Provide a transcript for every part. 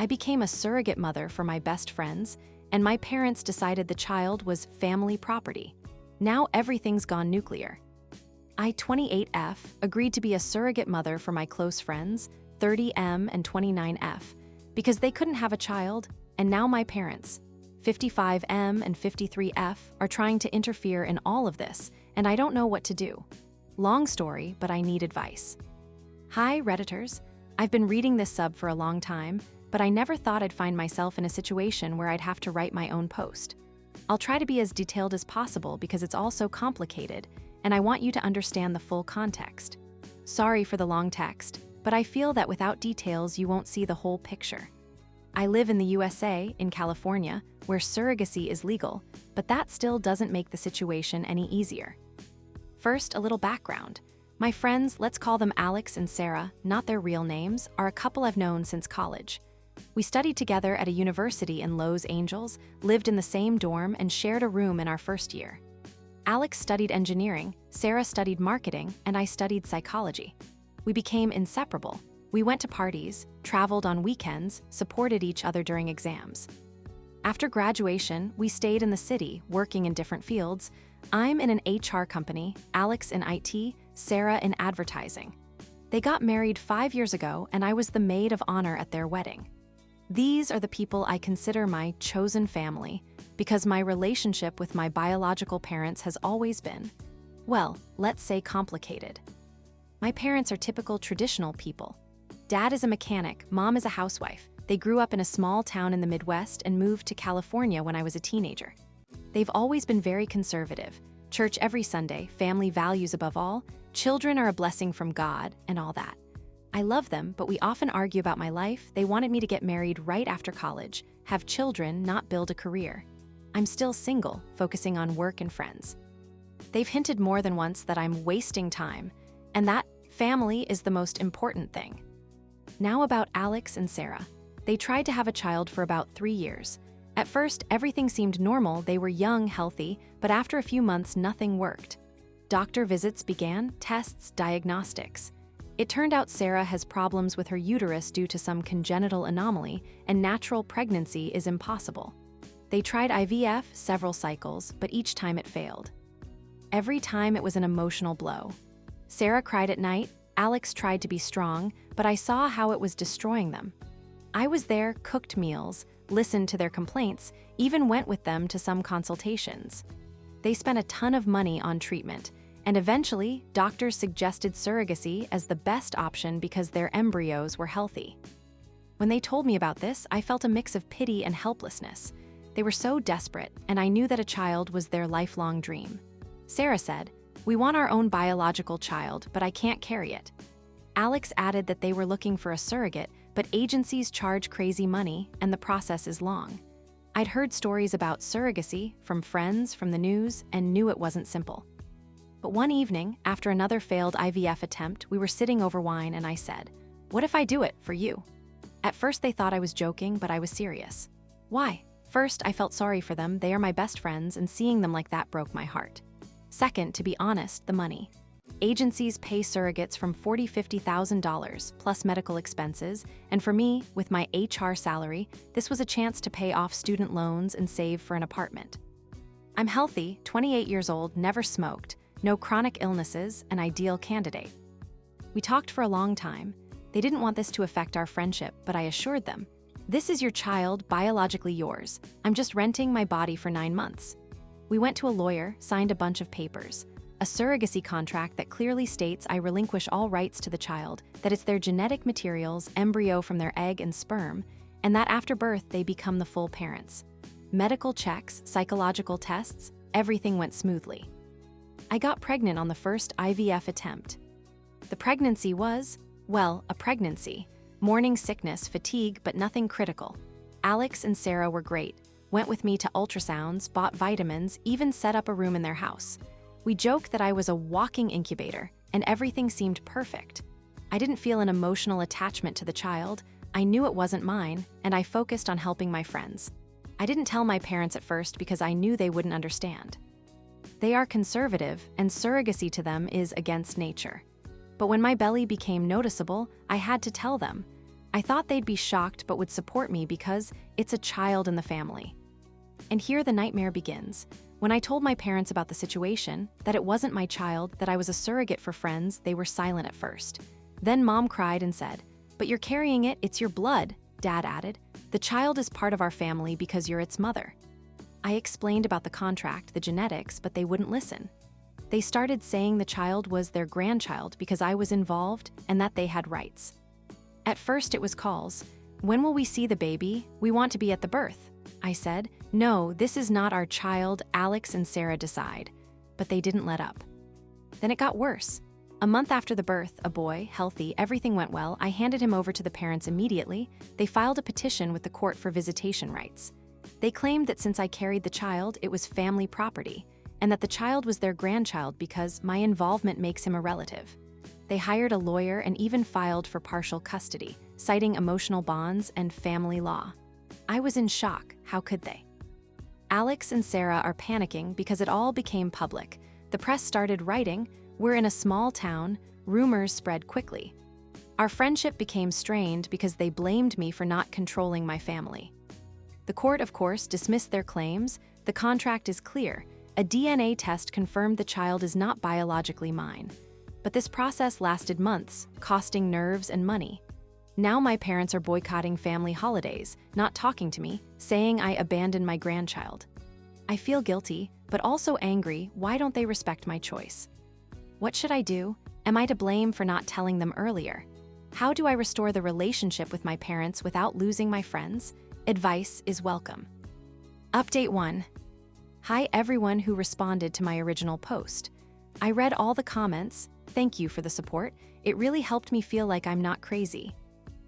I became a surrogate mother for my best friends, and my parents decided the child was family property. Now everything's gone nuclear. I, 28F, agreed to be a surrogate mother for my close friends, 30M and 29F, because they couldn't have a child, and now my parents, 55M and 53F, are trying to interfere in all of this, and I don't know what to do. Long story, but I need advice. Hi, Redditors. I've been reading this sub for a long time, but I never thought I'd find myself in a situation where I'd have to write my own post. I'll try to be as detailed as possible because it's all so complicated, and I want you to understand the full context. Sorry for the long text, but I feel that without details you won't see the whole picture. I live in the USA, in California, where surrogacy is legal, but that still doesn't make the situation any easier. First, a little background. My friends, let's call them Alex and Sarah, not their real names, are a couple I've known since college. We studied together at a university in Los Angeles, lived in the same dorm, and shared a room in our first year. Alex studied engineering, Sarah studied marketing, and I studied psychology. We became inseparable. We went to parties, traveled on weekends, supported each other during exams. After graduation, we stayed in the city, working in different fields. I'm in an HR company, Alex in IT, Sarah in advertising. They got married 5 years ago, and I was the maid of honor at their wedding. These are the people I consider my chosen family, because my relationship with my biological parents has always been, well, let's say complicated. My parents are typical traditional people. Dad is a mechanic, mom is a housewife. They grew up in a small town in the Midwest and moved to California when I was a teenager. They've always been very conservative. Church every Sunday, family values above all, children are a blessing from God, and all that. I love them, but we often argue about my life. They wanted me to get married right after college, have children, not build a career. I'm still single, focusing on work and friends. They've hinted more than once that I'm wasting time, and that family is the most important thing. Now about Alex and Sarah. They tried to have a child for about 3 years. At first, everything seemed normal. They were young, healthy, but after a few months, nothing worked. Doctor visits began, tests, diagnostics. It turned out Sarah has problems with her uterus due to some congenital anomaly, and natural pregnancy is impossible. They tried IVF several cycles, but each time it failed. Every time it was an emotional blow. Sarah cried at night, Alex tried to be strong, but I saw how it was destroying them. I was there, cooked meals, listened to their complaints, even went with them to some consultations. They spent a ton of money on treatment, and eventually, doctors suggested surrogacy as the best option because their embryos were healthy. When they told me about this, I felt a mix of pity and helplessness. They were so desperate, and I knew that a child was their lifelong dream. Sarah said, "We want our own biological child, but I can't carry it." Alex added that they were looking for a surrogate, but agencies charge crazy money, and the process is long. I'd heard stories about surrogacy from friends, from the news, and knew it wasn't simple. But one evening, after another failed IVF attempt, we were sitting over wine and I said, "What if I do it for you?" At first they thought I was joking, but I was serious. Why? First, I felt sorry for them. They are my best friends, and seeing them like that broke my heart. Second, to be honest, the money. Agencies pay surrogates from $40,000 to $50,000 plus medical expenses, and for me, with my HR salary, this was a chance to pay off student loans and save for an apartment. I'm healthy, 28 years old, never smoked, no chronic illnesses, an ideal candidate. We talked for a long time. They didn't want this to affect our friendship, but I assured them, "This is your child, biologically yours. I'm just renting my body for 9 months." We went to a lawyer, signed a bunch of papers. A surrogacy contract that clearly states I relinquish all rights to the child, that it's their genetic materials, embryo from their egg and sperm, and that after birth they become the full parents. Medical checks, psychological tests, everything went smoothly. I got pregnant on the first IVF attempt. The pregnancy was, well, a pregnancy. Morning sickness, fatigue, but nothing critical. Alex and Sarah were great, went with me to ultrasounds, bought vitamins, even set up a room in their house. We joked that I was a walking incubator, and everything seemed perfect. I didn't feel an emotional attachment to the child. I knew it wasn't mine, and I focused on helping my friends. I didn't tell my parents at first because I knew they wouldn't understand. They are conservative, and surrogacy to them is against nature. But when my belly became noticeable, I had to tell them. I thought they'd be shocked but would support me because it's a child in the family. And here the nightmare begins. When I told my parents about the situation, that it wasn't my child, that I was a surrogate for friends, they were silent at first. Then Mom cried and said, "But you're carrying it, it's your blood," Dad added. "The child is part of our family because you're its mother." I explained about the contract, the genetics, but they wouldn't listen. They started saying the child was their grandchild because I was involved and that they had rights. At first it was calls. "When will we see the baby? We want to be at the birth." I said, "No, this is not our child, Alex and Sarah decide." But they didn't let up. Then it got worse. A month after the birth, a boy, healthy, everything went well, I handed him over to the parents immediately. They filed a petition with the court for visitation rights. They claimed that since I carried the child, it was family property, and that the child was their grandchild because my involvement makes him a relative. They hired a lawyer and even filed for partial custody, citing emotional bonds and family law. I was in shock. How could they? Alex and Sarah are panicking because it all became public. The press started writing, "We're in a small town," rumors spread quickly. Our friendship became strained because they blamed me for not controlling my family. The court, of course, dismissed their claims. The contract is clear. A DNA test confirmed the child is not biologically mine. But this process lasted months, costing nerves and money. Now my parents are boycotting family holidays, not talking to me, saying I abandoned my grandchild. I feel guilty, but also angry. Why don't they respect my choice? What should I do? Am I to blame for not telling them earlier? How do I restore the relationship with my parents without losing my friends? Advice is welcome. Update 1. Hi everyone who responded to my original post. I read all the comments. Thank you for the support. It really helped me feel like I'm not crazy.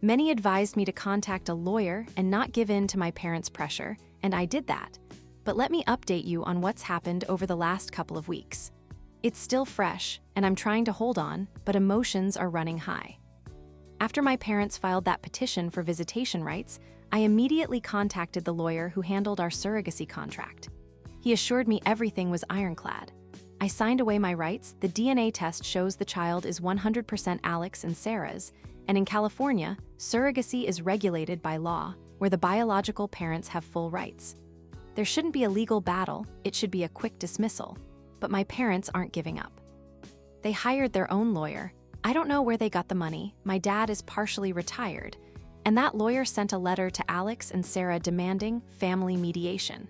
Many advised me to contact a lawyer and not give in to my parents' pressure, and I did that. But let me update you on what's happened over the last couple of weeks. It's still fresh, and I'm trying to hold on, but emotions are running high. After my parents filed that petition for visitation rights, I immediately contacted the lawyer who handled our surrogacy contract. He assured me everything was ironclad. I signed away my rights. The DNA test shows the child is 100% Alex and Sarah's, and in California, surrogacy is regulated by law, where the biological parents have full rights. There shouldn't be a legal battle, it should be a quick dismissal. But my parents aren't giving up. They hired their own lawyer. I don't know where they got the money. My dad is partially retired, and that lawyer sent a letter to Alex and Sarah demanding family mediation.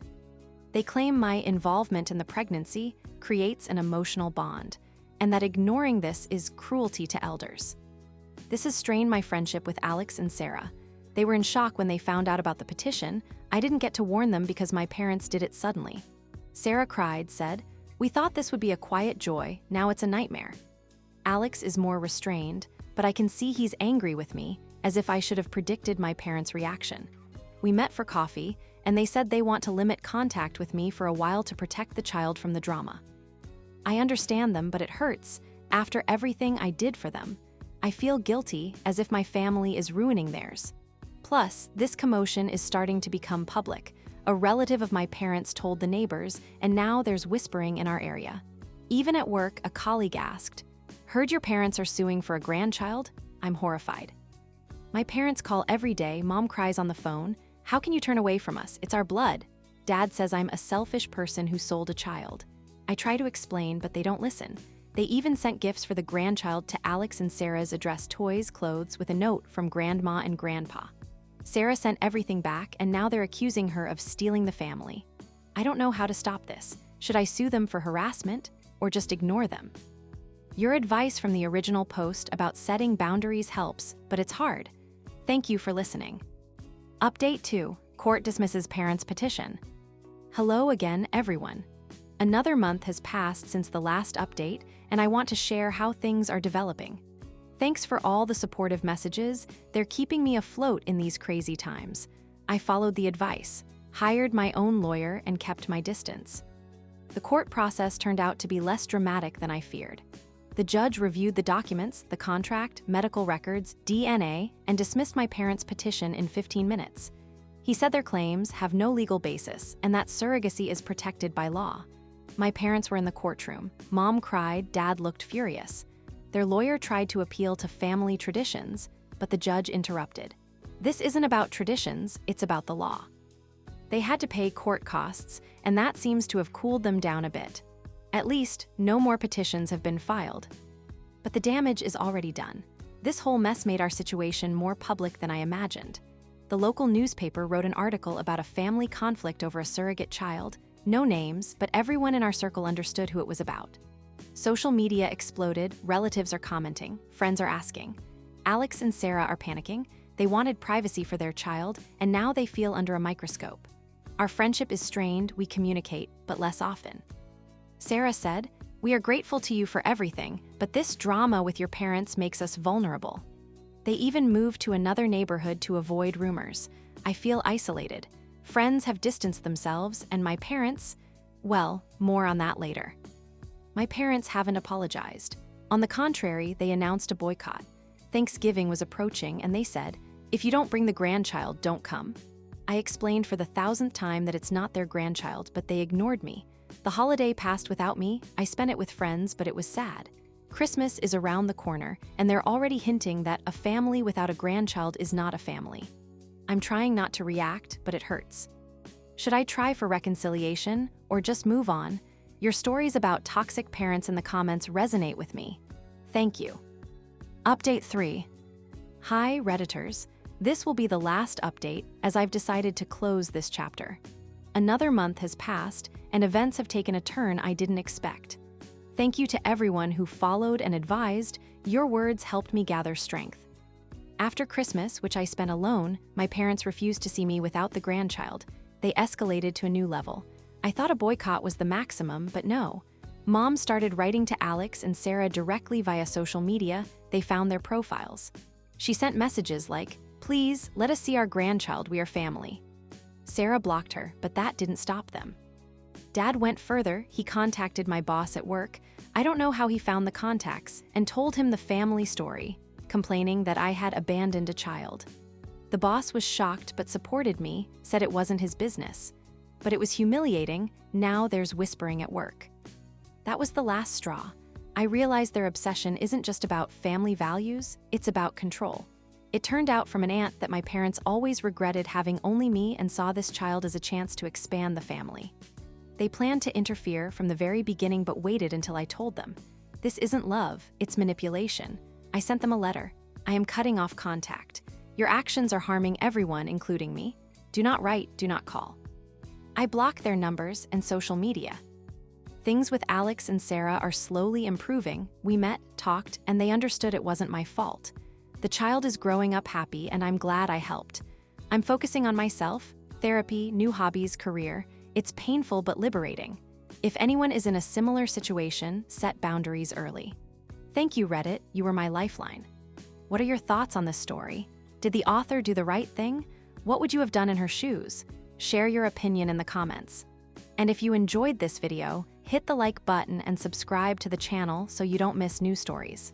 They claim my involvement in the pregnancy creates an emotional bond, and that ignoring this is cruelty to elders. This has strained my friendship with Alex and Sarah. They were in shock when they found out about the petition. I didn't get to warn them because my parents did it suddenly. Sarah cried, said, "We thought this would be a quiet joy, now it's a nightmare." Alex is more restrained, but I can see he's angry with me, as if I should have predicted my parents' reaction. We met for coffee, and they said they want to limit contact with me for a while to protect the child from the drama. I understand them, but it hurts. After everything I did for them, I feel guilty, as if my family is ruining theirs. Plus, this commotion is starting to become public. A relative of my parents told the neighbors, and now there's whispering in our area. Even at work, a colleague asked, "Heard your parents are suing for a grandchild?" I'm horrified. My parents call every day. Mom cries on the phone. "How can you turn away from us? It's our blood." Dad says I'm a selfish person who sold a child. I try to explain, but they don't listen. They even sent gifts for the grandchild to Alex and Sarah's address, toys, clothes, with a note from Grandma and Grandpa. Sarah sent everything back, and now they're accusing her of stealing the family. I don't know how to stop this. Should I sue them for harassment, or just ignore them? Your advice from the original post about setting boundaries helps, but it's hard. Thank you for listening. Update 2. Court dismisses parents' petition. Hello again, everyone. Another month has passed since the last update, and I want to share how things are developing. Thanks for all the supportive messages. They're keeping me afloat in these crazy times. I followed the advice, hired my own lawyer, and kept my distance. The court process turned out to be less dramatic than I feared. The judge reviewed the documents, the contract, medical records, DNA, and dismissed my parents' petition in 15 minutes. He said their claims have no legal basis and that surrogacy is protected by law. My parents were in the courtroom. Mom cried, Dad looked furious. Their lawyer tried to appeal to family traditions, but the judge interrupted. This isn't about traditions, it's about the law. They had to pay court costs, and that seems to have cooled them down a bit. At least, no more petitions have been filed. But the damage is already done. This whole mess made our situation more public than I imagined. The local newspaper wrote an article about a family conflict over a surrogate child. No names, but everyone in our circle understood who it was about. Social media exploded, relatives are commenting, friends are asking. Alex and Sarah are panicking. They wanted privacy for their child, and now they feel under a microscope. Our friendship is strained, we communicate, but less often. Sarah said, "We are grateful to you for everything, but this drama with your parents makes us vulnerable." They even moved to another neighborhood to avoid rumors. I feel isolated. Friends have distanced themselves, and my parents, well, more on that later. My parents haven't apologized. On the contrary, they announced a boycott. Thanksgiving was approaching, and they said, "If you don't bring the grandchild, don't come." I explained for the 1,000th time that it's not their grandchild, but they ignored me. The holiday passed without me. I spent it with friends, but it was sad. Christmas is around the corner, and they're already hinting that a family without a grandchild is not a family. I'm trying not to react, but it hurts. Should I try for reconciliation, or just move on? Your stories about toxic parents in the comments resonate with me. Thank you. Update 3. Hi, Redditors. This will be the last update, as I've decided to close this chapter. Another month has passed, and events have taken a turn I didn't expect. Thank you to everyone who followed and advised. Your words helped me gather strength. After Christmas, which I spent alone, my parents refused to see me without the grandchild. They escalated to a new level. I thought a boycott was the maximum, but no. Mom started writing to Alex and Sarah directly via social media. They found their profiles. She sent messages like, "Please, let us see our grandchild, we are family." Sarah blocked her, but that didn't stop them. Dad went further. He contacted my boss at work. I don't know how he found the contacts, and told him the family story, complaining that I had abandoned a child. The boss was shocked but supported me, said it wasn't his business. But it was humiliating. Now there's whispering at work. That was the last straw. I realized their obsession isn't just about family values, it's about control. It turned out from an aunt that my parents always regretted having only me and saw this child as a chance to expand the family. They planned to interfere from the very beginning but waited until I told them. This isn't love, it's manipulation. I sent them a letter. I am cutting off contact. Your actions are harming everyone, including me. Do not write, do not call. I blocked their numbers and social media. Things with Alex and Sarah are slowly improving. We met, talked, and they understood it wasn't my fault. The child is growing up happy, and I'm glad I helped. I'm focusing on myself, therapy, new hobbies, career. It's painful but liberating. If anyone is in a similar situation, set boundaries early. Thank you, Reddit, you were my lifeline. What are your thoughts on this story? Did the author do the right thing? What would you have done in her shoes? Share your opinion in the comments. And if you enjoyed this video, hit the like button and subscribe to the channel so you don't miss new stories.